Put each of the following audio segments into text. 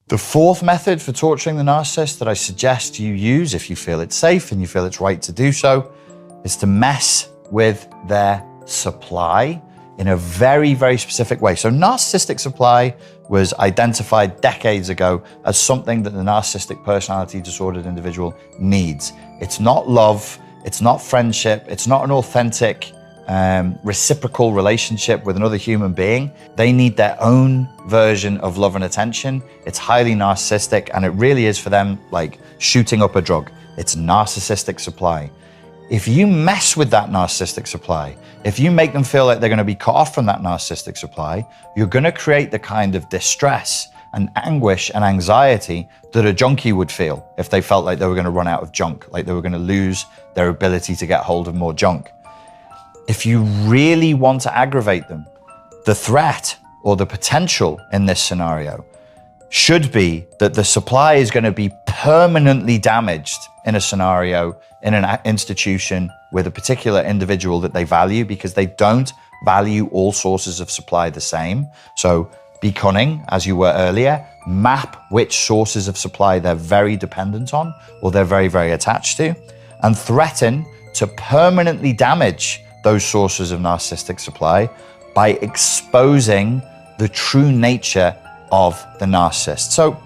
The fourth method for torturing the narcissist that I suggest you use if you feel it's safe and you feel it's right to do so is to mess with their supply in a very, very specific way. So narcissistic supply was identified decades ago as something that the narcissistic personality disordered individual needs. It's not love, it's not friendship, it's not an authentic reciprocal relationship with another human being. They need their own version of love and attention. It's highly narcissistic, and it really is for them like shooting up a drug. It's narcissistic supply. If you mess with that narcissistic supply, if you make them feel like they're going to be cut off from that narcissistic supply, you're going to create the kind of distress and anguish and anxiety that a junkie would feel if they felt like they were going to run out of junk, like they were going to lose their ability to get hold of more junk. If you really want to aggravate them, the threat or the potential in this scenario should be that the supply is going to be permanently damaged in a scenario, in an institution with a particular individual that they value, because they don't value all sources of supply the same. So be cunning, as you were earlier, map which sources of supply they're very dependent on or they're very, very attached to, and threaten to permanently damage those sources of narcissistic supply by exposing the true nature of the narcissist. So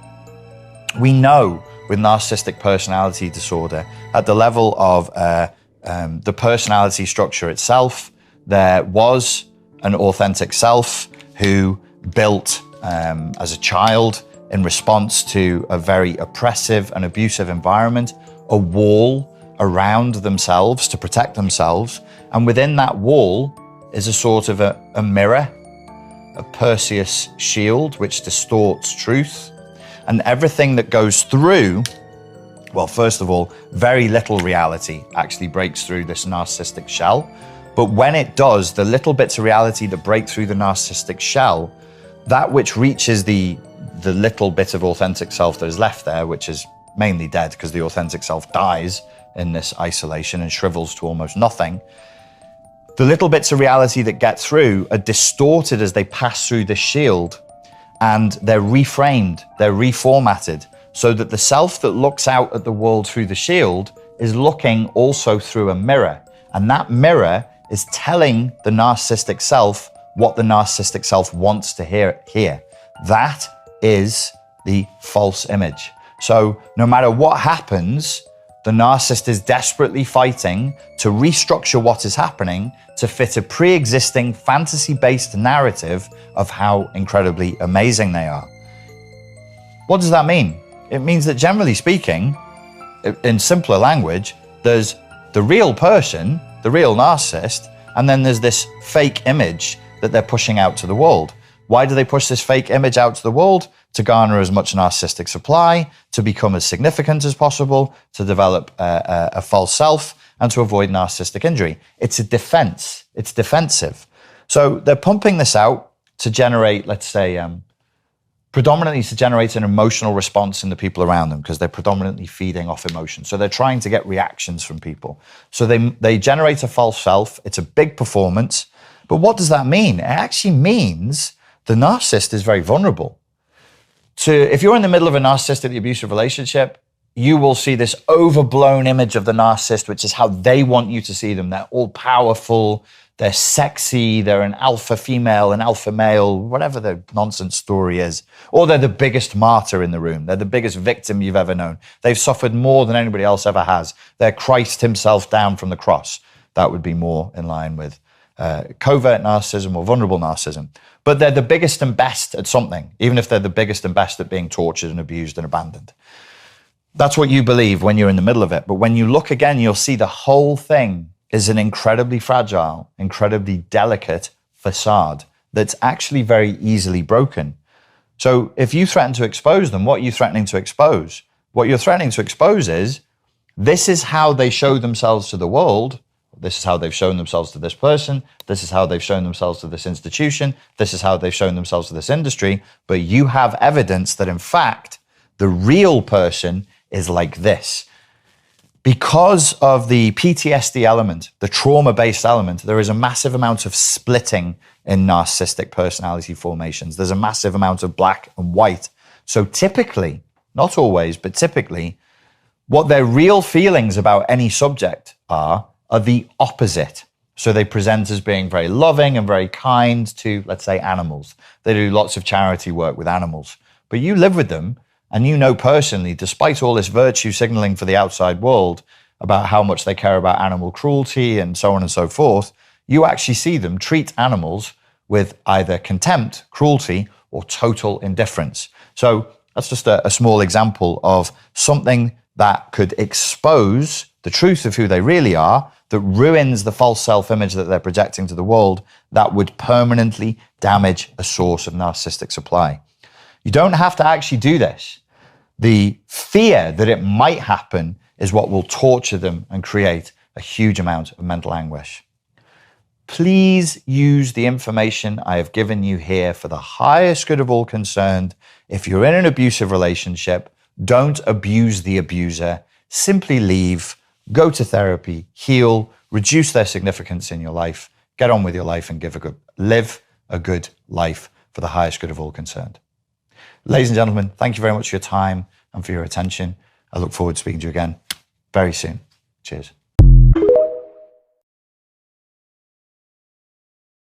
we know with narcissistic personality disorder, at the level of the personality structure itself, there was an authentic self who built as a child in response to a very oppressive and abusive environment, a wall around themselves to protect themselves. And within that wall is a sort of a mirror, a Perseus shield, which distorts truth. And everything that goes through, well, first of all, very little reality actually breaks through this narcissistic shell. But when it does, the little bits of reality that break through the narcissistic shell, that which reaches the little bit of authentic self that is left there, which is mainly dead because the authentic self dies in this isolation and shrivels to almost nothing. The little bits of reality that get through are distorted as they pass through the shield, and they're reframed, they're reformatted, so that the self that looks out at the world through the shield is looking also through a mirror. And that mirror is telling the narcissistic self what the narcissistic self wants to hear. That is the false image. So no matter what happens, the narcissist is desperately fighting to restructure what is happening to fit a pre-existing fantasy-based narrative of how incredibly amazing they are. What does that mean? It means that generally speaking, in simpler language, there's the real person, the real narcissist, and then there's this fake image that they're pushing out to the world. Why do they push this fake image out to the world? To garner as much narcissistic supply, to become as significant as possible, to develop a false self, and to avoid narcissistic injury. It's a defense. It's defensive. So they're pumping this out to generate, let's say, predominantly to generate an emotional response in the people around them, because they're predominantly feeding off emotion. So they're trying to get reactions from people. So they generate a false self. It's a big performance. But what does that mean? It actually means the narcissist is very vulnerable. If you're in the middle of a narcissistic abusive relationship, you will see this overblown image of the narcissist, which is how they want you to see them. They're all powerful, they're sexy, they're an alpha female, an alpha male, whatever the nonsense story is. Or they're the biggest martyr in the room. They're the biggest victim you've ever known. They've suffered more than anybody else ever has. They're Christ himself down from the cross. That would be more in line with covert narcissism or vulnerable narcissism. But they're the biggest and best at something, even if they're the biggest and best at being tortured and abused and abandoned. That's what you believe when you're in the middle of it. But when you look again, you'll see the whole thing is an incredibly fragile, incredibly delicate facade that's actually very easily broken. So if you threaten to expose them, what are you threatening to expose? What you're threatening to expose is, this is how they show themselves to the world. This is how they've shown themselves to this person. This is how they've shown themselves to this institution. This is how they've shown themselves to this industry. But you have evidence that, in fact, the real person is like this. Because of the PTSD element, the trauma-based element, there is a massive amount of splitting in narcissistic personality formations. There's a massive amount of black and white So typically, not always, but typically, what their real feelings about any subject are the opposite. So they present as being very loving and very kind to, let's say, animals. They do lots of charity work with animals. But you live with them and you know personally, despite all this virtue signaling for the outside world about how much they care about animal cruelty and so on and so forth, you actually see them treat animals with either contempt, cruelty, or total indifference. So that's just a small example of something that could expose the truth of who they really are, that ruins the false self-image that they're projecting to the world, that would permanently damage a source of narcissistic supply. You don't have to actually do this. The fear that it might happen is what will torture them and create a huge amount of mental anguish. Please use the information I have given you here for the highest good of all concerned. If you're in an abusive relationship, don't abuse the abuser. Simply leave, go to therapy, heal, reduce their significance in your life, get on with your life and live a good life for the highest good of all concerned. Ladies and gentlemen, thank you very much for your time and for your attention. I look forward to speaking to you again very soon. Cheers.